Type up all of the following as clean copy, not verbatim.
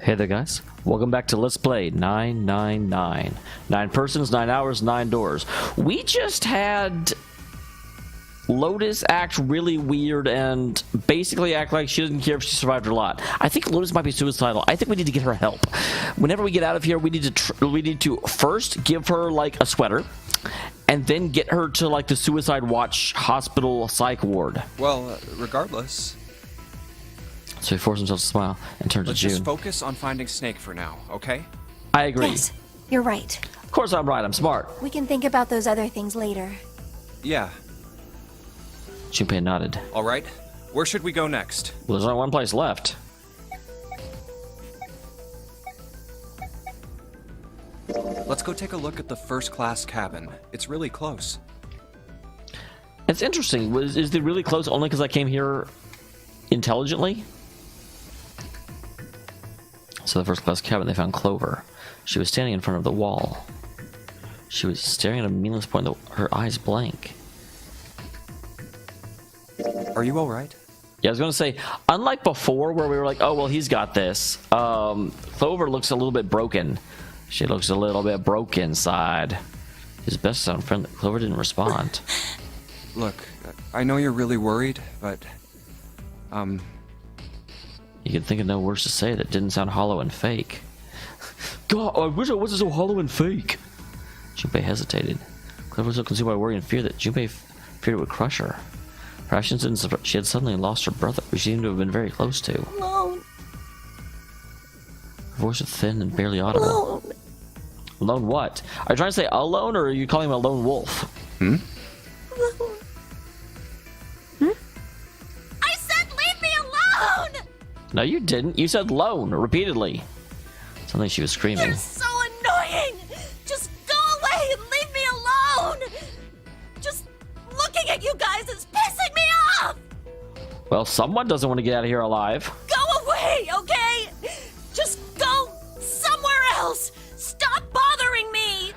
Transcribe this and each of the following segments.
Hey there guys, welcome back to Let's Play 999. 9 persons, 9 hours, 9 doors. We just had Lotus act really weird and basically act like she doesn't care if she survived or not. I think Lotus might be suicidal. I think we need to get her help. Whenever we get out of here, we need to first give her like a sweater and then get her to like the Suicide Watch hospital psych ward. Well, regardless. So he forced himself to smile and turned to June. Let's just focus on finding Snake for now, okay? I agree. Yes, you're right. Of course I'm right, I'm smart. We can think about those other things later. Yeah. Junpei nodded. All right. Where should we go next? Well, there's only one place left. Let's go take a look at the first-class cabin. It's really close. It's interesting. Is it really close only because I came here intelligently? So the first class cabin, they found Clover. She was standing in front of the wall. She was staring at a meaningless point, her eyes blank. Are you all right? Yeah, I was going to say, unlike before where we were like, oh, well, he's got this, Clover looks a little bit broken. She looks a little bit broken inside. His best to sound friendly. Clover didn't respond. Look, I know you're really worried, but... You could think of no words to say that didn't sound hollow and fake. God, I wish I wasn't so hollow and fake. Junpei hesitated. Clover was so consumed by worry and fear that Junpei feared it would crush her. Her actions didn't surprise. She had suddenly lost her brother, who she seemed to have been very close to. Alone. Her voice was thin and barely audible. Alone. Alone what? Are you trying to say alone, or are you calling him a lone wolf? Alone. I said leave me alone! No, you didn't. You said lone repeatedly. Something she was screaming. You're so annoying! Just go away and leave me alone! Just looking at you guys is pissing me off! Well, someone doesn't want to get out of here alive. Go away, okay? Just go somewhere else! Stop bothering me!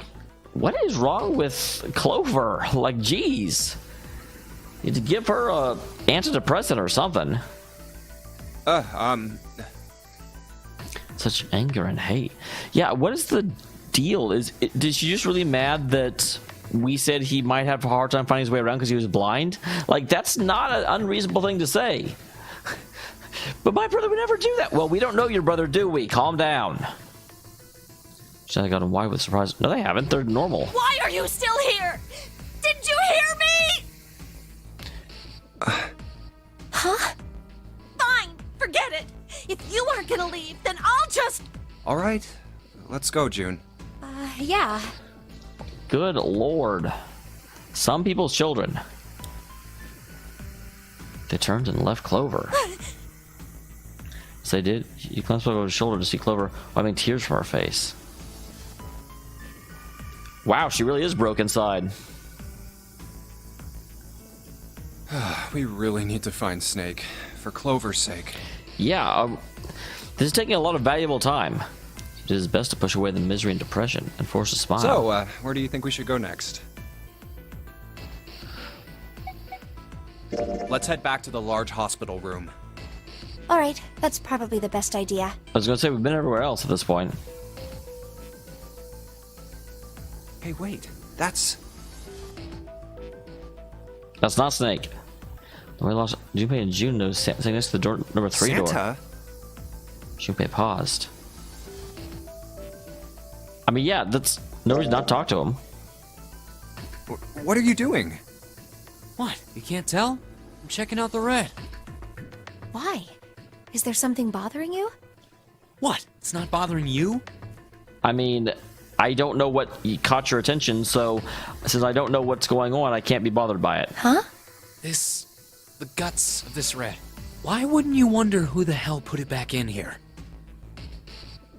What is wrong with Clover? Like, geez. You need to give her a antidepressant or something. Such anger and hate. Yeah, what is the deal? Did she just really mad that we said he might have a hard time finding his way around because he was blind? Like, that's not an unreasonable thing to say. But my brother would never do that. Well, we don't know your brother, do we? Calm down. She got him wide with surprise. No, they haven't. They're normal. Why are you still here? Didn't you hear me? Huh? Fine, forget it. If you aren't gonna leave, then I'll just... All right. Let's go, June. Yeah. Good lord. Some people's children. They turned and left Clover. So they did. He glanced over his shoulder to see Clover wiping tears from her face. Wow, she really is broke inside. We really need to find Snake, for Clover's sake. Yeah, this is taking a lot of valuable time. He did his best to push away the misery and depression and force a smile. So, where do you think we should go next? Let's head back to the large hospital room. All right, that's probably the best idea. I was going to say, we've been everywhere else at this point. Hey, wait. That's Not Snake. We lost Junpei and June nose sitting next to the door, number 3 door. Santa? Junpei paused. I mean, yeah, that's no reason not to talk to him. What are you doing? What? You can't tell? I'm checking out the red. Why? Is there something bothering you? What? It's not bothering you? I mean, I don't know what caught your attention, so since I don't know what's going on, I can't be bothered by it. Huh? The guts of this red. Why wouldn't you wonder who the hell put it back in here?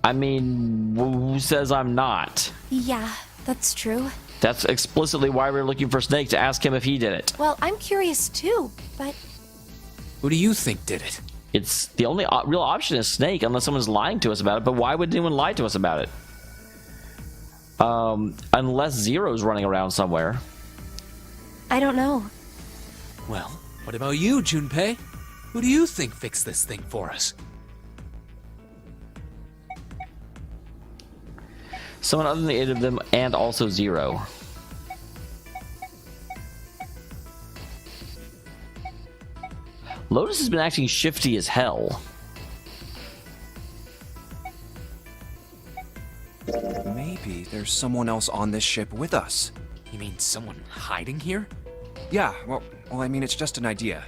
I mean, who says I'm not? Yeah, that's true. That's explicitly why we're looking for Snake, to ask him if he did it. Well, I'm curious too, but... Who do you think did it? It's the only real option is Snake, unless someone's lying to us about it, but why would anyone lie to us about it? Unless Zero's running around somewhere. I don't know. Well, what about you, Junpei? Who do you think fixed this thing for us? Someone other than the 8 of them, and also Zero. Lotus has been acting shifty as hell. Maybe there's someone else on this ship with us. You mean someone hiding here? Yeah, well, I mean, it's just an idea.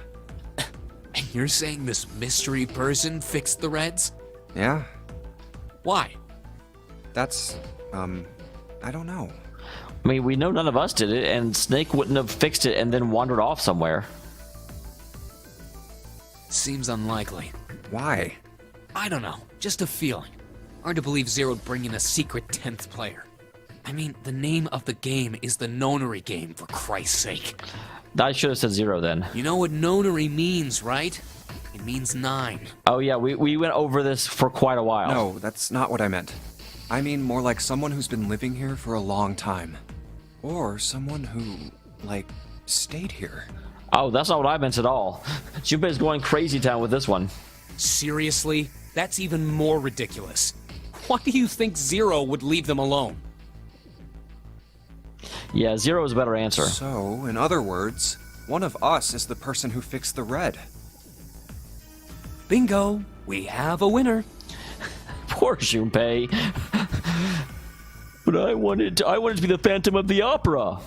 And you're saying this mystery person fixed the Reds? Yeah? Why? That's, I don't know. I mean, we know none of us did it, and Snake wouldn't have fixed it and then wandered off somewhere. Seems unlikely. Why? I don't know, just a feeling. Hard to believe Zero'd bring in a secret 10th player. I mean, the name of the game is the Nonary game, for Christ's sake. I should have said 0 then. You know what Nonary means, right? It means 9. Oh yeah, we went over this for quite a while. No, that's not what I meant. I mean more like someone who's been living here for a long time. Or someone who, like, stayed here. Oh, that's not what I meant at all. Junpei's going crazy town with this one. Seriously? That's even more ridiculous. Why do you think Zero would leave them alone? Yeah, 0 is a better answer. So, in other words, one of us is the person who fixed the red. Bingo! We have a winner. Poor Junpei. But I wanted to be the Phantom of the Opera.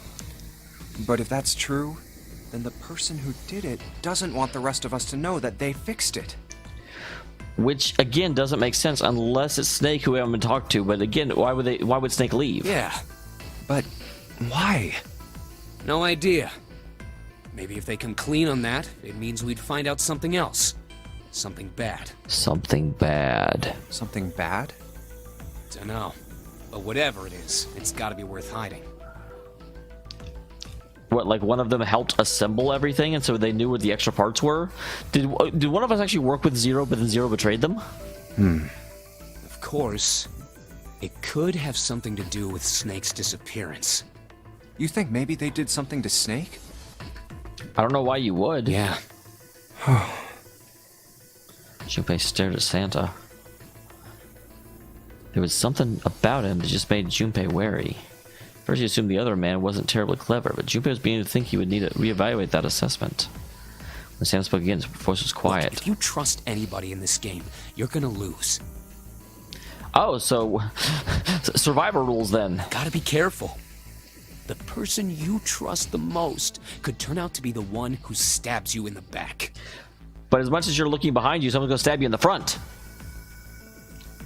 But if that's true, then the person who did it doesn't want the rest of us to know that they fixed it. Which again doesn't make sense unless it's Snake who we haven't been talked to. But again, why would Snake leave? Yeah, But why? no idea. Maybe if they can clean on that, it means we'd find out something else. Something bad. Something bad. Something bad? Dunno. But whatever it is, it's gotta be worth hiding. What, like one of them helped assemble everything, and so they knew where the extra parts were? Did one of us actually work with Zero, but then Zero betrayed them? Of course, it could have something to do with Snake's disappearance. You think maybe they did something to Snake? I don't know why you would. Yeah. Junpei stared at Santa. There was something about him that just made Junpei wary. First he assumed the other man wasn't terribly clever, but Junpei was beginning to think he would need to reevaluate that assessment. When Santa spoke again, his voice was quiet. Look, if you trust anybody in this game, you're gonna lose. Oh, so survivor rules then. Gotta be careful. The person you trust the most could turn out to be the one who stabs you in the back. But as much as you're looking behind you, someone's going to stab you in the front.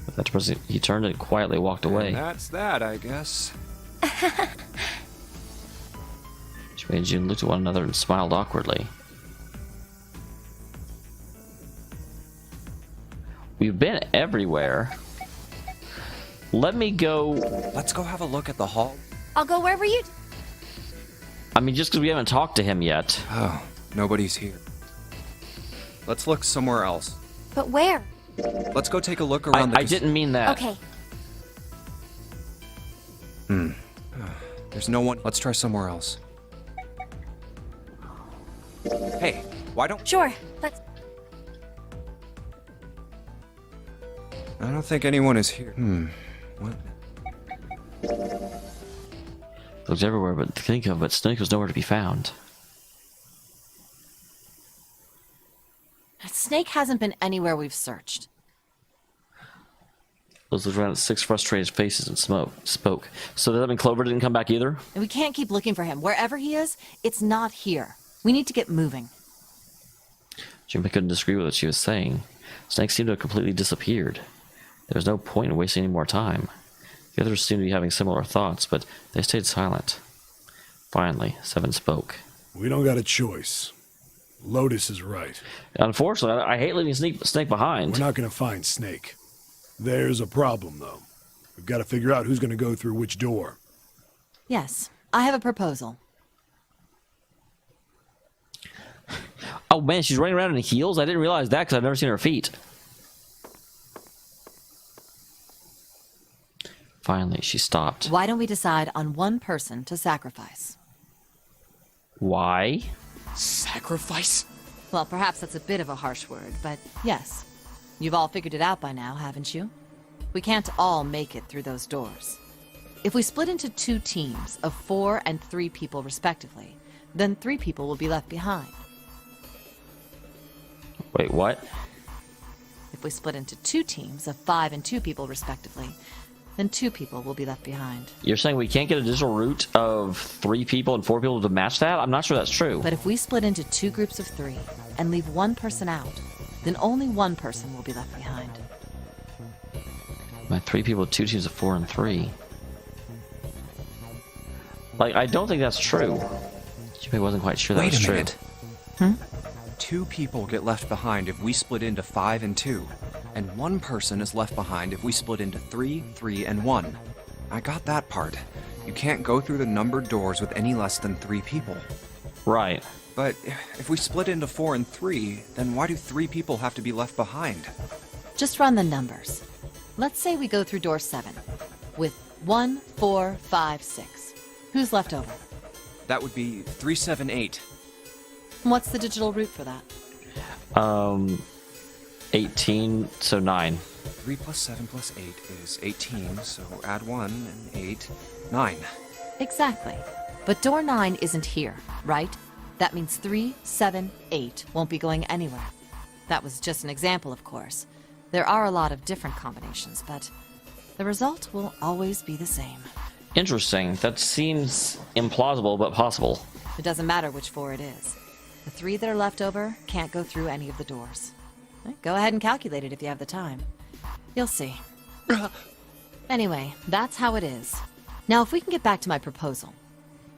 But that person, he turned and quietly walked away. And that's that, I guess. Junpei and Jun looked at one another and smiled awkwardly. We've been everywhere. Let me go. Let's go have a look at the hall. I'll go wherever you... I mean, just because we haven't talked to him yet. Oh, nobody's here. Let's look somewhere else. But where? Let's go take a look around the... I didn't mean that. Okay. There's no one. Let's try somewhere else. Hey, why don't... Sure, let's... I don't think anyone is here. What? Looked everywhere but to think of, but Snake was nowhere to be found. Snake hasn't been anywhere we've searched. Those looked around at 6 frustrated faces and spoke. So does that mean Clover didn't come back either? And we can't keep looking for him. Wherever he is, it's not here. We need to get moving. Junpei couldn't disagree with what she was saying. Snake seemed to have completely disappeared. There was no point in wasting any more time. The others seemed to be having similar thoughts, but they stayed silent. Finally, Seven spoke. We don't got a choice. Lotus is right. Unfortunately, I hate leaving Snake behind. We're not going to find Snake. There's a problem, though. We've got to figure out who's going to go through which door. Yes, I have a proposal. Oh man, she's running around in heels? I didn't realize that because I've never seen her feet. Finally, she stopped. Why don't we decide on one person to sacrifice? Why? Sacrifice? Well, perhaps that's a bit of a harsh word, but yes. You've all figured it out by now, haven't you? We can't all make it through those doors. If we split into 2 teams of 4 and 3 people respectively, then 3 people will be left behind. Wait, what? If we split into 2 teams of 5 and 2 people respectively, then 2 people will be left behind. You're saying we can't get a digital root of 3 people and 4 people to match that? I'm not sure that's true. But if we split into 2 groups of 3 and leave 1 person out, then only 1 person will be left behind. My 3 people with 2 teams of 4 and 3. Like, I don't think that's true. Jimmy wasn't quite sure that Wait was a true. minute. 2 people get left behind if we split into 5 and 2, and 1 person is left behind if we split into 3, 3, and 1. I got that part. You can't go through the numbered doors with any less than 3 people. Right. But if we split into 4 and 3, then why do 3 people have to be left behind? Just run the numbers. Let's say we go through door 7 with 1, 4, 5, 6. Who's left over? That would be 3, 7, 8. What's the digital root for that? 18, so 9. 3 plus 7 plus 8 is 18, so add 1 and 8, 9. Exactly. But door 9 isn't here, right? That means 3, 7, 8 won't be going anywhere. That was just an example, of course. There are a lot of different combinations, but the result will always be the same. Interesting. That seems implausible, but possible. It doesn't matter which 4 it is. The 3 that are left over can't go through any of the doors. Go ahead and calculate it if you have the time. You'll see. Anyway, that's how it is. Now, if we can get back to my proposal.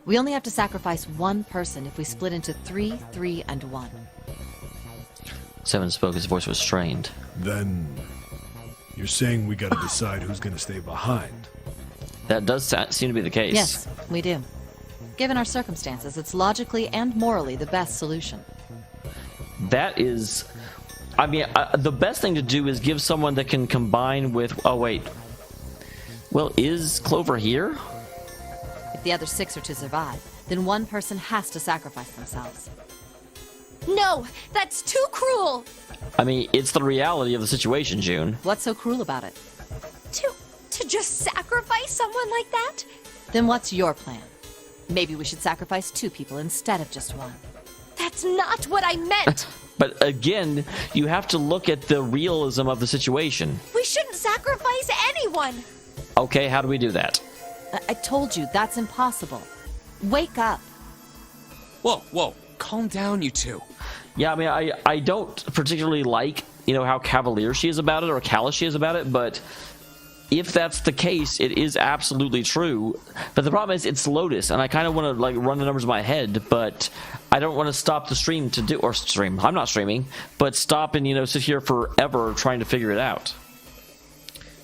We only have to sacrifice 1 person if we split into 3, 3, and 1. Seven spoke, his voice was strained. Then you're saying we gotta decide who's gonna stay behind. That does seem to be the case. Yes, we do. Given our circumstances, it's logically and morally the best solution. That is... I mean, the best thing to do is give someone that can combine with... Oh, wait. Well, is Clover here? If the other 6 are to survive, then 1 person has to sacrifice themselves. No, that's too cruel. I mean, it's the reality of the situation, June. What's so cruel about it? To just sacrifice someone like that? Then what's your plan? Maybe we should sacrifice 2 people instead of just 1. That's not what I meant. But again, you have to look at the realism of the situation. We shouldn't sacrifice anyone. Okay, how do we do that? I told you, that's impossible. Wake up. Whoa, whoa. Calm down, you two. Yeah, I mean, I don't particularly like, how cavalier she is about it or callous she is about it, but if that's the case, it is absolutely true. But the problem is, it's Lotus, and I kind of want to run the numbers in my head, but I don't want to stop the stream to do, or stream. I'm not streaming, but stop and sit here forever trying to figure it out.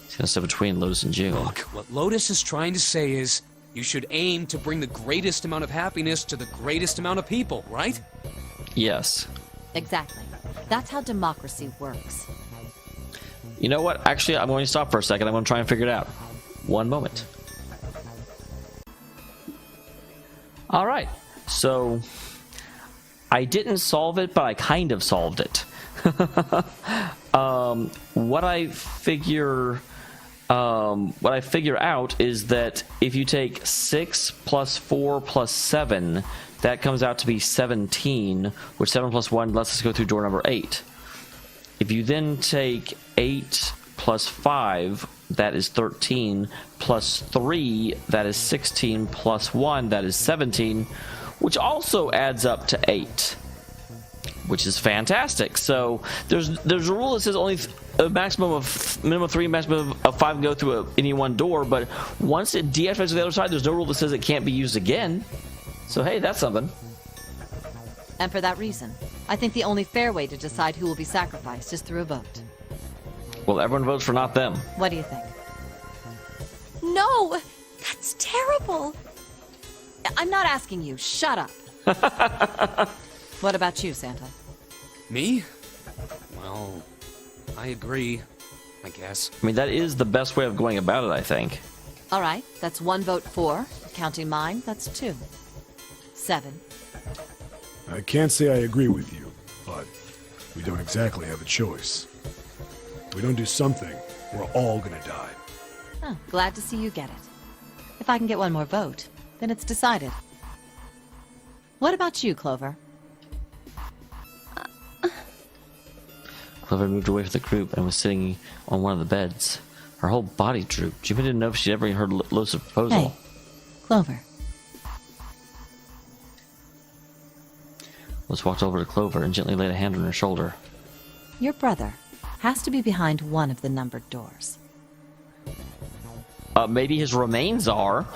It's gonna sit between Lotus and June. Look, what Lotus is trying to say is, you should aim to bring the greatest amount of happiness to the greatest amount of people, right? Yes. Exactly. That's how democracy works. You know what? Actually, I'm going to stop for a second. I'm going to try and figure it out. One moment. All right. So I didn't solve it, but I kind of solved it. What I figure out is that if you take 6 plus 4 plus 7, that comes out to be 17, which 7 plus 1 lets us go through door number 8. If you then take 8 plus 5, that is 13, plus 3, that is 16, plus 1, that is 17, which also adds up to 8, which is fantastic. So there's a rule that says only a minimum of 3, maximum of 5 can go through any one door, but once it deactivates to the other side, there's no rule that says it can't be used again. So hey, that's something. And for that reason, I think the only fair way to decide who will be sacrificed is through a vote. Well, everyone votes for not them. What do you think? No, that's terrible. I'm not asking you. Shut up. What about you, Santa? Me? Well, I agree, I guess. I mean, that is the best way of going about it, I think. All right, that's 1 vote for. Counting mine, that's 2. 7. I can't say I agree with you, but we don't exactly have a choice. If we don't do something, we're all gonna die. Oh, glad to see you get it. If I can get one more vote, then it's decided. What about you, Clover? Clover moved away from the group and was sitting on one of the beds. Her whole body drooped. Jupiter didn't know if she'd ever heard Lotus' proposal. Hey, Clover. Lotus walked over to Clover and gently laid a hand on her shoulder. Your brother has to be behind one of the numbered doors. Maybe his remains are.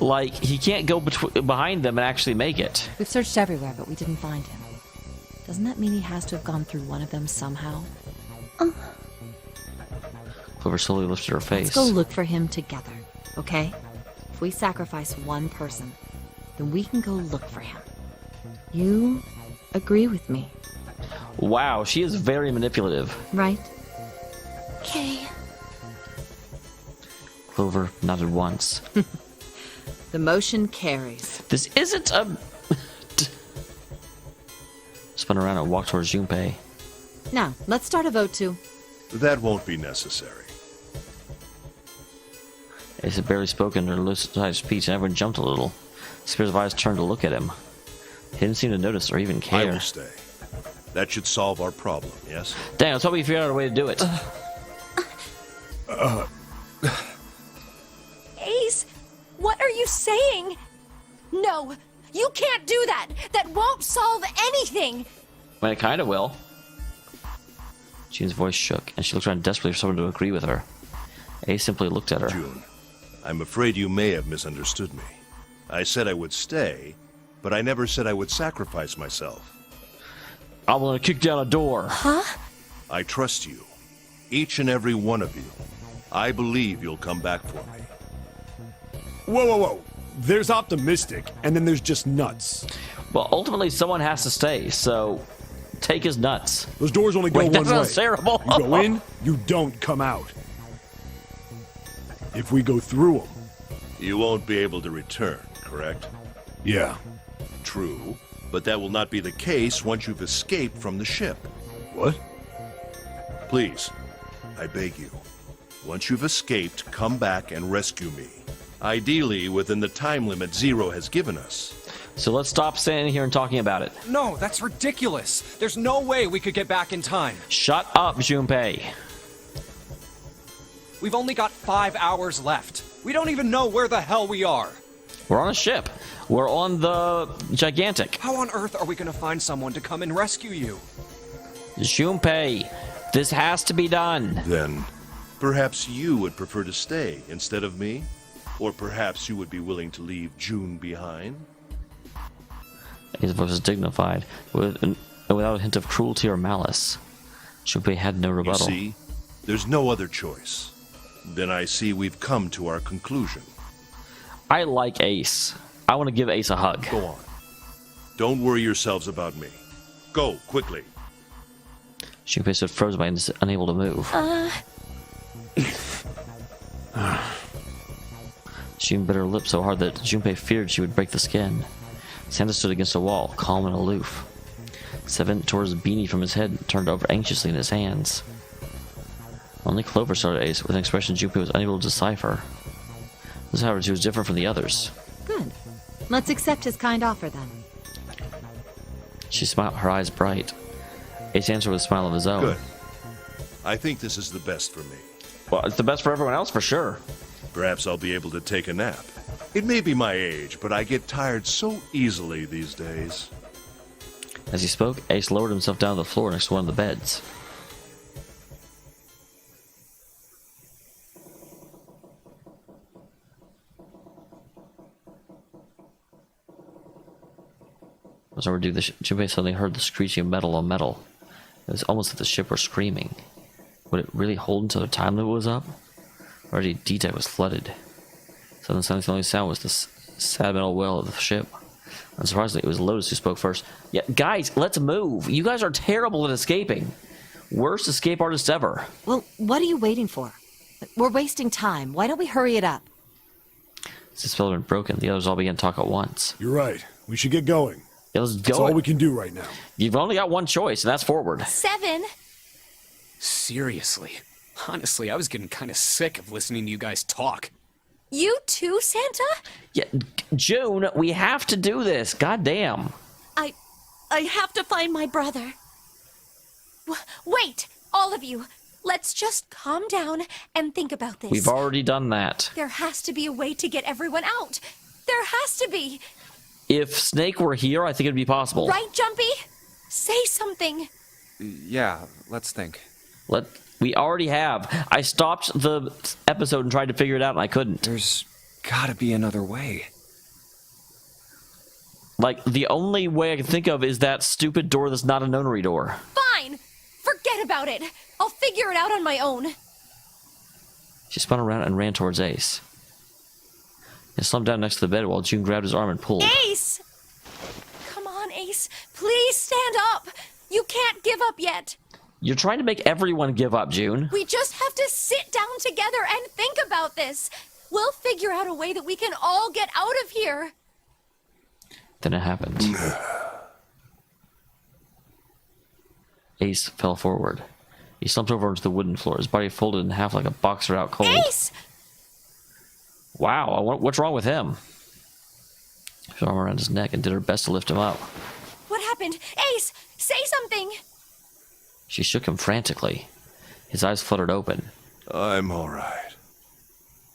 Like, he can't go behind them and actually make it. We've searched everywhere, but we didn't find him. Doesn't that mean he has to have gone through one of them somehow? Clover slowly lifted her face. Let's go look for him together, okay? If we sacrifice one person, then we can go look for him. You agree with me, Wow, she is very manipulative. right? Okay. Clover nodded once. The motion carries. This isn't a... Spun around and walked towards Junpei. Now, let's start a vote to... That won't be necessary. Ace had barely spoken her lucid speech, and everyone jumped a little. Spears of eyes turned to look at him. He didn't seem to notice or even I care. will stay. That should solve our problem, yes? Dang, I was hoping you figured out a way to do it. Ace, what are you saying? No, you can't do that. That won't solve anything. I mean, it kind of will. June's voice shook, and she looked around desperately for someone to agree with her. Ace simply looked at her. June, I'm afraid you may have misunderstood me. I said I would stay, but I never said I would sacrifice myself. I'm gonna kick down a door. I trust you. Each and every one of you. I believe you'll come back for me. Whoa, whoa, whoa. There's optimistic, and then there's just nuts. Well, ultimately, someone has to stay, so take his nuts. Those doors only go Wait, that one way. sounds terrible. You go in, you don't come out. If we go through them. You won't be able to return, correct? Yeah. True, but that will not be the case once you've escaped from the ship. What? Please, I beg you. Once you've escaped, come back and rescue me. Ideally, within the time limit Zero has given us. So let's stop standing here and talking about it. No, that's ridiculous. There's no way we could get back in time. Shut up, Junpei. We've only got 5 hours left. We don't even know where the hell we are. We're on a ship. We're on the Gigantic. How on earth are we gonna find someone to come and rescue you? Junpei, this has to be done. Then, perhaps you would prefer to stay instead of me? Or perhaps you would be willing to leave June behind? His voice was dignified, without a hint of cruelty or malice. Junpei had no You rebuttal. see, there's no other choice. Then I see we've come to our conclusion. I like Ace. I want to give Ace a hug. Go on. Don't worry yourselves about me. Go, quickly. Junpei stood frozen by unable to move. She bit her lip so hard that Junpei feared she would break the skin. Santa stood against a wall, calm and aloof. Seven tore his beanie from his head and turned over anxiously in his hands. Only Clover started Ace with an expression Junpei was unable to decipher. This, however, she was different from the others. Good. Let's accept his kind offer, then. She smiled, her eyes bright. Ace answered with a smile of his own. Good. I think this is the best for me. Well, it's the best for everyone else, for sure. Perhaps I'll be able to take a nap. It may be my age, but I get tired so easily these days. As he spoke, Ace lowered himself down to the floor next to one of the beds. As overdue, Junpei suddenly heard the screeching of metal on metal. It was almost as if the ship were screaming. Would it really hold until the time limit was up? Already, D-Tech was flooded. Suddenly, the only sound was the sad metal wail of the ship. Unsurprisingly, it was Lotus who spoke first. Yeah, guys, let's move. You guys are terrible at escaping. Worst escape artists ever. Well, what are you waiting for? We're wasting time. Why don't we hurry it up? As the spell had been broken, the others all began to talk at once. You're right. We should get going. Yeah, let's That's go. all we can do right now. You've only got one choice, and that's forward. 7. Seriously. Honestly, I was getting kind of sick of listening to you guys talk. You too, Santa? Yeah, June, we have to do this. Goddamn. I have to find my brother. Wait, all of you. Let's just calm down and think about this. We've already done that. There has to be a way to get everyone out. There has to be. If Snake were here, I think it'd be possible. Right, Jumpy? Say something. Yeah, let's think. We already have. I stopped the episode and tried to figure it out, and I couldn't. There's gotta be another way. Like, the only way I can think of is that stupid door that's not a nonary door. Fine. Forget about it. I'll figure it out on my own. She spun around and ran towards Ace. He slumped down next to the bed while June grabbed his arm and pulled. Ace! Come on, Ace. Please stand up. You can't give up yet. You're trying to make everyone give up, June. We just have to sit down together and think about this. We'll figure out a way that we can all get out of here. Then it happened. Ace fell forward. He slumped over onto the wooden floor, his body folded in half like a boxer out cold. Ace! Wow, what's wrong with him? She put her arm around his neck and did her best to lift him up. What happened? Ace, say something. She shook him frantically. His eyes fluttered open. I'm all right.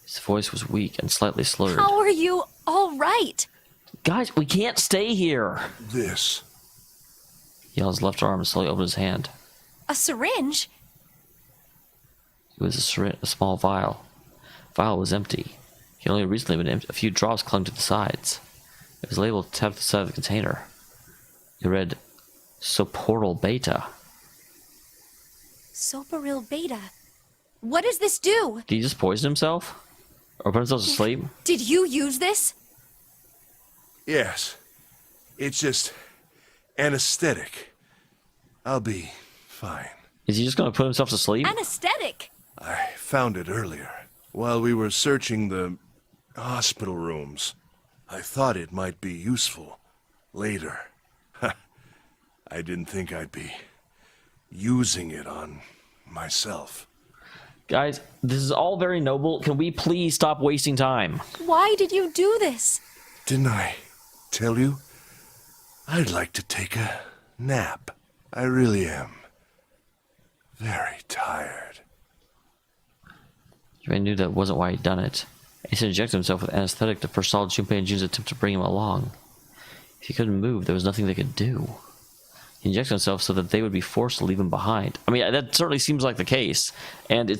His voice was weak and slightly slurred. How are you all right? Guys, we can't stay here. This. He held his left arm and slowly opened his hand. A syringe? It was a small vial. The vial was empty. He had only recently been empty. A few drops clung to the sides. It was labeled tapped to the side of the container. It read, Soportal Beta. Soporil Beta. What does this do? Did he just poison himself? Or put himself to sleep? Did you use this? Yes. It's just anesthetic. I'll be fine. Is he just going to put himself to sleep? Anesthetic. I found it earlier, while we were searching the hospital rooms. I thought it might be useful later. I didn't think I'd be using it on myself. Guys, this is all very noble. Can we please stop wasting time? Why did you do this? Didn't I tell you? I'd like to take a nap. I really am. Very tired. He knew that wasn't why he'd done it. He injected himself with anesthetic to forestall Junpei and June's attempt to bring him along. If he couldn't move, there was nothing they could do. He injected himself so that they would be forced to leave him behind. I mean, that certainly seems like the case. And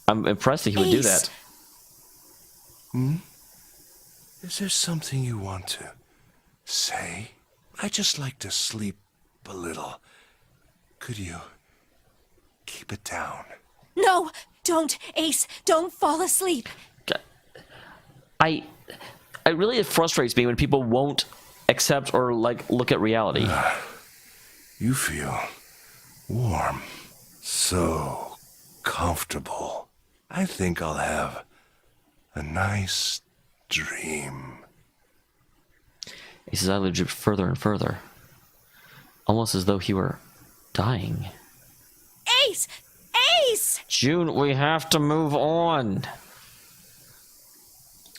I'm impressed that he would do that. Is there something you want to say? I just like to sleep a little. Could you keep it down? No, don't, Ace. Don't fall asleep. It really frustrates me when people won't accept or look at reality. You feel warm. So comfortable. I think I'll have a nice dream. Ace's eyelid dripped further and further, almost as though he were dying. Ace! Ace! June, we have to move on.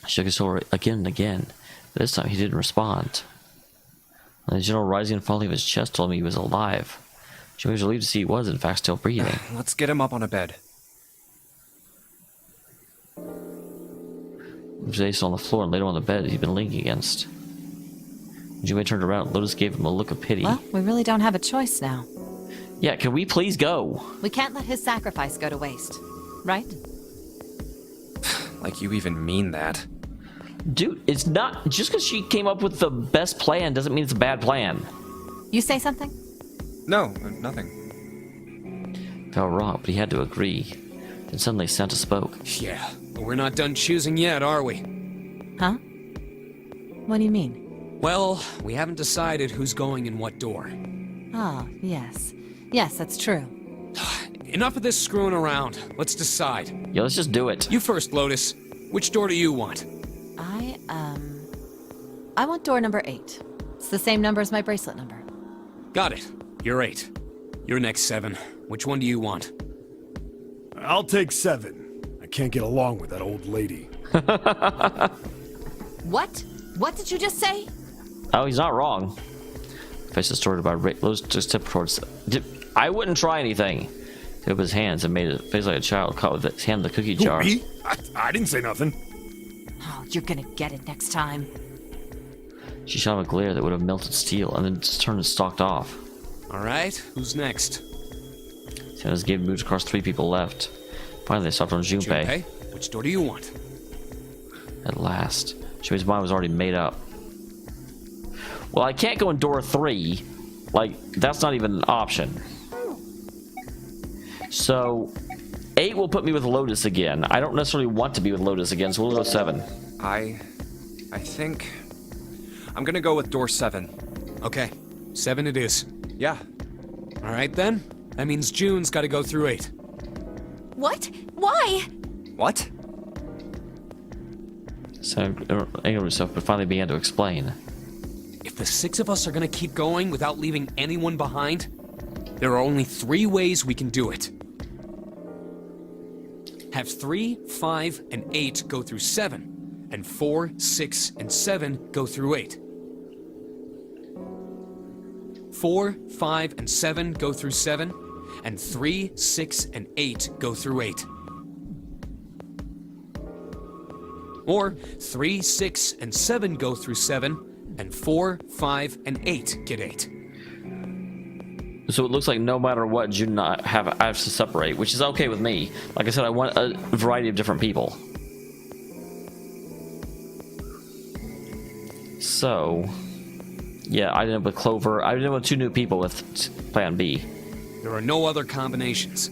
I shook his shoulder again and again, but this time he didn't respond. And the general rising and falling of his chest told me he was alive. June was relieved to see he was, in fact, still breathing. Let's get him up on a bed. He was Ace on the floor and laid him on the bed he'd been leaning against. When June turned around, Lotus gave him a look of pity. Well, we really don't have a choice now. Yeah, can we please go? We can't let his sacrifice go to waste, right? Like you even mean that. Dude, it's not... Just because she came up with the best plan doesn't mean it's a bad plan. You say something? No, nothing. Felt wrong, but he had to agree. Then suddenly Santa spoke. Yeah, but we're not done choosing yet, are we? Huh? What do you mean? Well, we haven't decided who's going in what door. Ah, yes. Yes, that's true. Enough of this screwing around. Let's decide. Yeah, let's just do it. You first, Lotus. Which door do you want? I want door number 8. It's the same number as my bracelet number. Got it. You're 8. You're next, 7. Which one do you want? I'll take 7. I can't get along with that old lady. What? What did you just say? Oh, he's not wrong. Face distorted by Lotus just tipped towards. I wouldn't try anything. He opened his hands and made a face like a child caught with his hand in the cookie jar. Who, me? I didn't say nothing. Oh, you're gonna get it next time. She shot him a glare that would have melted steel and then just turned and stalked off. All right, who's next? Santa's game moves across 3 people left. Finally, they stopped on Junpei. Junpei, which door do you want? At last. Junpei's mind was already made up. Well, I can't go in door 3. Like, that's not even an option. So, 8 will put me with Lotus again. I don't necessarily want to be with Lotus again, so we'll go 7. I think I'm gonna go with door 7. Okay, 7 it is. Yeah. All right then. That means June's got to go through 8. What? Why? What? Santa angered himself, but finally began to explain. If the 6 of us are gonna keep going without leaving anyone behind, there are only 3 ways we can do it. Have 3, 5, and 8 go through 7, and 4, 6, and 7 go through 8. 4, 5, and 7 go through 7, and 3, 6, and 8 go through 8. Or 3, 6, and 7 go through 7, and 4, 5, and 8 get 8. So it looks like no matter what, June and I have to separate, which is okay with me. Like I said, I want a variety of different people. So, yeah, I ended up with Clover. I ended up with 2 new people with Plan B. There are no other combinations.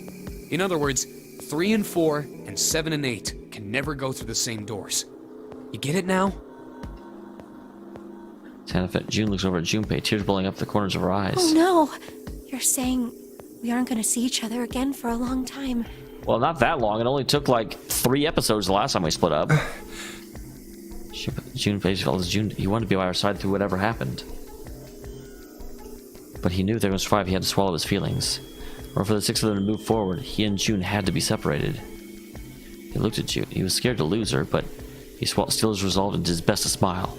In other words, 3 and 4 and 7 and 8 can never go through the same doors. You get it now? June looks over at Junpei, tears welling up the corners of her eyes. Oh no! You're saying we aren't gonna see each other again for a long time. Well, not that long. It only took like 3 episodes the last time we split up. Junpei felt as June. He wanted to be by our side through whatever happened. But he knew if they were going to survive, he had to swallow his feelings. Or for the 6 of them to move forward, he and June had to be separated. He looked at June. He was scared to lose her, but he still was resolved and did his best to smile.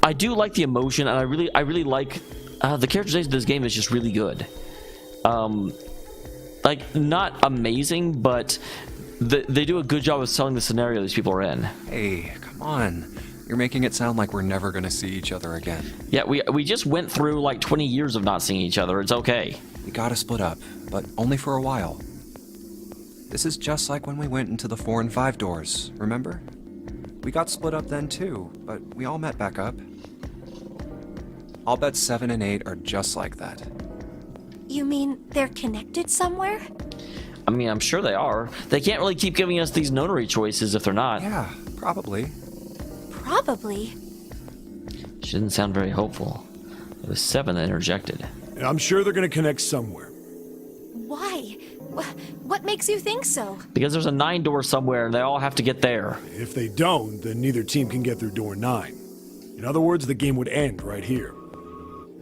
I do like the emotion, and I really like the characterization of this game is just really good. Like, not amazing, but they do a good job of selling the scenario these people are in. Hey, come on. You're making it sound like we're never gonna see each other again. Yeah, we just went through like 20 years of not seeing each other. It's okay. We gotta split up, but only for a while. This is just like when we went into the 4 and 5 doors, remember? We got split up then too, but we all met back up. I'll bet 7 and 8 are just like that. You mean they're connected somewhere? I mean, I'm sure they are. They can't really keep giving us these nonary choices if they're not. Yeah, probably. Probably. She didn't sound very hopeful. It was 7 that interjected. I'm sure they're gonna connect somewhere. Why? What makes you think so? Because there's a 9 door somewhere and they all have to get there. If they don't, then neither team can get through door 9. In other words, the game would end right here.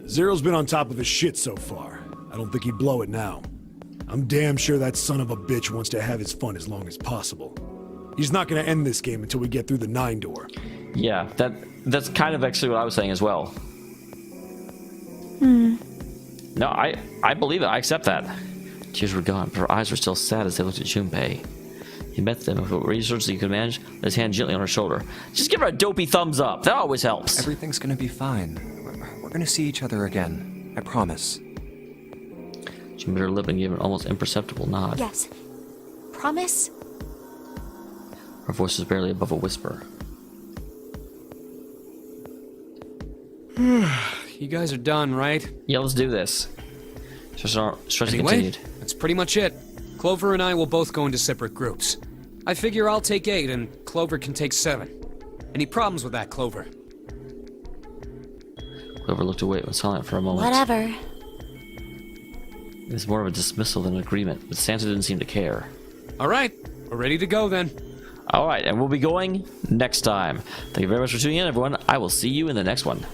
Zero's been on top of his shit so far. I don't think he'd blow it now. I'm damn sure that son of a bitch wants to have his fun as long as possible. He's not gonna end this game until we get through the 9 door. Yeah, that's kind of actually what I was saying as well. No, I believe it. I accept that. Tears were gone, but her eyes were still sad as they looked at Junpei. He met them with what resources he could manage, laid his hand gently on her shoulder. Just give her a dopey thumbs up. That always helps. Everything's gonna be fine. We're gonna see each other again. I promise. She bit her lip and gave an almost imperceptible nod. Yes. Promise? Her voice was barely above a whisper. You guys are done, right? Yeah, let's do this. Stress Anyway, continued. that's pretty much it. Clover and I will both go into separate groups. I figure I'll take 8 and Clover can take 7. Any problems with that, Clover? Clover looked away and was silent for a moment. Whatever. It was more of a dismissal than an agreement, but Santa didn't seem to care. All right, we're ready to go then. All right, and we'll be going next time. Thank you very much for tuning in, everyone. I will see you in the next one.